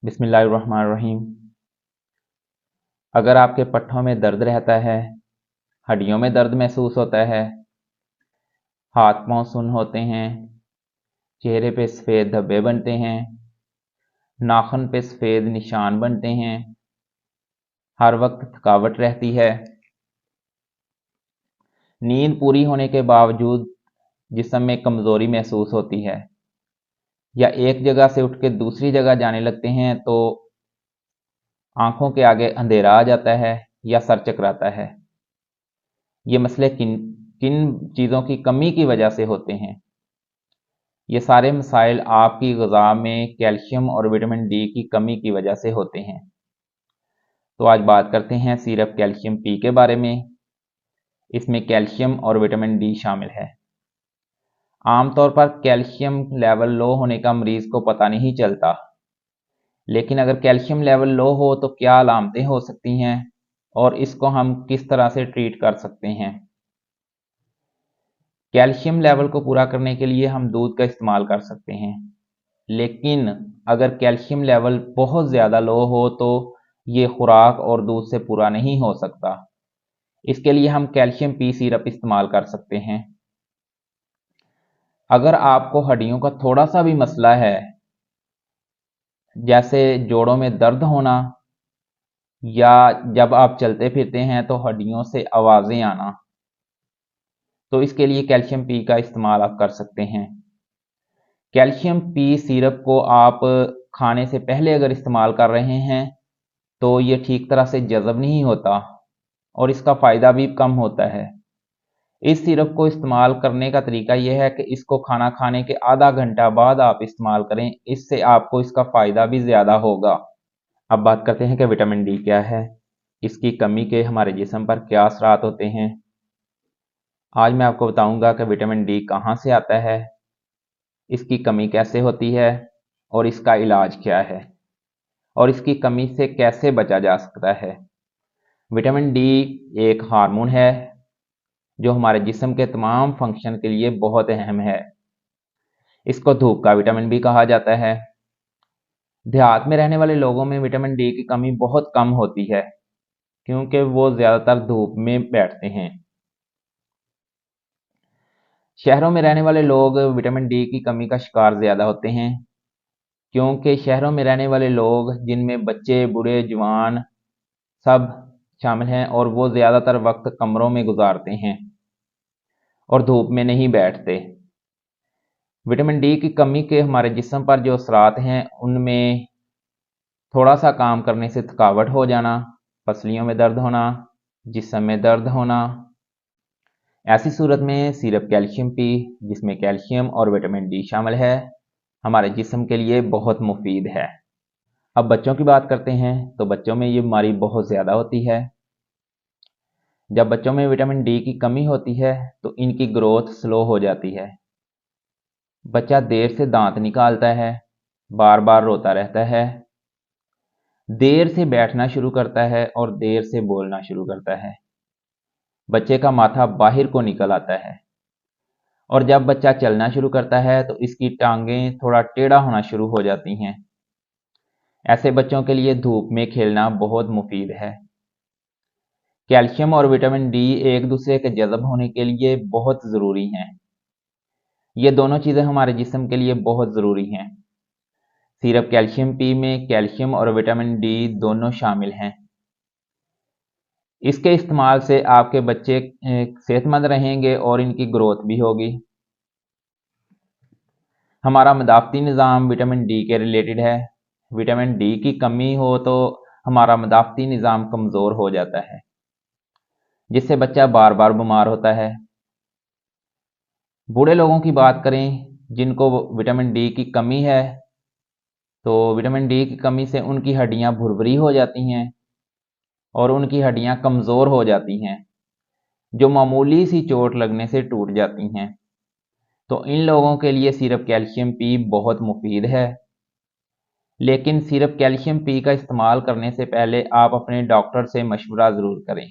بسم اللہ الرحمن الرحیم۔ اگر آپ کے پٹھوں میں درد رہتا ہے، ہڈیوں میں درد محسوس ہوتا ہے، ہاتھ پاؤں سن ہوتے ہیں، چہرے پہ سفید دھبے بنتے ہیں، ناخن پہ سفید نشان بنتے ہیں، ہر وقت تھکاوٹ رہتی ہے، نیند پوری ہونے کے باوجود جسم میں کمزوری محسوس ہوتی ہے، یا ایک جگہ سے اٹھ کے دوسری جگہ جانے لگتے ہیں تو آنکھوں کے آگے اندھیرا آ جاتا ہے یا سر چکراتا ہے، یہ مسئلے کن چیزوں کی کمی کی وجہ سے ہوتے ہیں؟ یہ سارے مسائل آپ کی غذا میں کیلشیم اور وٹامن ڈی کی کمی کی وجہ سے ہوتے ہیں۔ تو آج بات کرتے ہیں سیرپ کیلشیم پی کے بارے میں۔ اس میں کیلشیم اور وٹامن ڈی شامل ہے۔ عام طور پر کیلشیم لیول لو ہونے کا مریض کو پتہ نہیں چلتا، لیکن اگر کیلشیم لیول لو ہو تو کیا علامتیں ہو سکتی ہیں اور اس کو ہم کس طرح سے ٹریٹ کر سکتے ہیں؟ کیلشیم لیول کو پورا کرنے کے لیے ہم دودھ کا استعمال کر سکتے ہیں، لیکن اگر کیلشیم لیول بہت زیادہ لو ہو تو یہ خوراک اور دودھ سے پورا نہیں ہو سکتا۔ اس کے لیے ہم کیلشیم پی سیرپ استعمال کر سکتے ہیں۔ اگر آپ کو ہڈیوں کا تھوڑا سا بھی مسئلہ ہے، جیسے جوڑوں میں درد ہونا یا جب آپ چلتے پھرتے ہیں تو ہڈیوں سے آوازیں آنا، تو اس کے لیے کیلشیم پی کا استعمال آپ کر سکتے ہیں۔ کیلشیم پی سیرپ کو آپ کھانے سے پہلے اگر استعمال کر رہے ہیں تو یہ ٹھیک طرح سے جذب نہیں ہوتا اور اس کا فائدہ بھی کم ہوتا ہے۔ اس سیرپ کو استعمال کرنے کا طریقہ یہ ہے کہ اس کو کھانا کھانے کے آدھا گھنٹہ بعد آپ استعمال کریں، اس سے آپ کو اس کا فائدہ بھی زیادہ ہوگا۔ اب بات کرتے ہیں کہ وٹامن ڈی کیا ہے، اس کی کمی کے ہمارے جسم پر کیا اثرات ہوتے ہیں۔ آج میں آپ کو بتاؤں گا کہ وٹامن ڈی کہاں سے آتا ہے، اس کی کمی کیسے ہوتی ہے اور اس کا علاج کیا ہے، اور اس کی کمی سے کیسے بچا جا سکتا ہے۔ وٹامن ڈی ایک ہارمون ہے جو ہمارے جسم کے تمام فنکشن کے لیے بہت اہم ہے۔ اس کو دھوپ کا وٹامن بھی کہا جاتا ہے۔ دیہات میں رہنے والے لوگوں میں وٹامن ڈی کی کمی بہت کم ہوتی ہے کیونکہ وہ زیادہ تر دھوپ میں بیٹھتے ہیں۔ شہروں میں رہنے والے لوگ وٹامن ڈی کی کمی کا شکار زیادہ ہوتے ہیں کیونکہ شہروں میں رہنے والے لوگ، جن میں بچے، بوڑھے، جوان سب شامل ہیں، اور وہ زیادہ تر وقت کمروں میں گزارتے ہیں اور دھوپ میں نہیں بیٹھتے۔ وٹامن ڈی کی کمی کے ہمارے جسم پر جو اثرات ہیں ان میں تھوڑا سا کام کرنے سے تھکاوٹ ہو جانا، پسلیوں میں درد ہونا، جسم میں درد ہونا۔ ایسی صورت میں سیرپ کیلشیم پی، جس میں کیلشیم اور وٹامن ڈی شامل ہے، ہمارے جسم کے لیے بہت مفید ہے۔ اب بچوں کی بات کرتے ہیں تو بچوں میں یہ بیماری بہت زیادہ ہوتی ہے۔ جب بچوں میں وٹامن ڈی کی کمی ہوتی ہے تو ان کی گروتھ سلو ہو جاتی ہے۔ بچہ دیر سے دانت نکالتا ہے، بار بار روتا رہتا ہے، دیر سے بیٹھنا شروع کرتا ہے اور دیر سے بولنا شروع کرتا ہے۔ بچے کا ماتھا باہر کو نکل آتا ہے، اور جب بچہ چلنا شروع کرتا ہے تو اس کی ٹانگیں تھوڑا ٹیڑھا ہونا شروع ہو جاتی ہیں۔ ایسے بچوں کے لیے دھوپ میں کھیلنا بہت مفید ہے۔ کیلشیم اور وٹامن ڈی ایک دوسرے کے جذب ہونے کے لیے بہت ضروری ہیں۔ یہ دونوں چیزیں ہمارے جسم کے لیے بہت ضروری ہیں۔ سیرپ کیلشیم پی میں کیلشیم اور وٹامن ڈی دونوں شامل ہیں۔ اس کے استعمال سے آپ کے بچے صحت مند رہیں گے اور ان کی گروتھ بھی ہوگی۔ ہمارا مدافعتی نظام وٹامن ڈی کے ریلیٹڈ ہے۔ وٹامن ڈی کی کمی ہو تو ہمارا مدافعتی نظام کمزور ہو جاتا ہے، جس سے بچہ بار بار بیمار ہوتا ہے۔ بوڑھے لوگوں کی بات کریں جن کو وٹامن ڈی کی کمی ہے، تو وٹامن ڈی کی کمی سے ان کی ہڈیاں بھربھری ہو جاتی ہیں اور ان کی ہڈیاں کمزور ہو جاتی ہیں، جو معمولی سی چوٹ لگنے سے ٹوٹ جاتی ہیں۔ تو ان لوگوں کے لیے سیرپ کیلشیم پی بہت مفید ہے، لیکن سیرپ کیلشیم پی کا استعمال کرنے سے پہلے آپ اپنے ڈاکٹر سے مشورہ ضرور کریں۔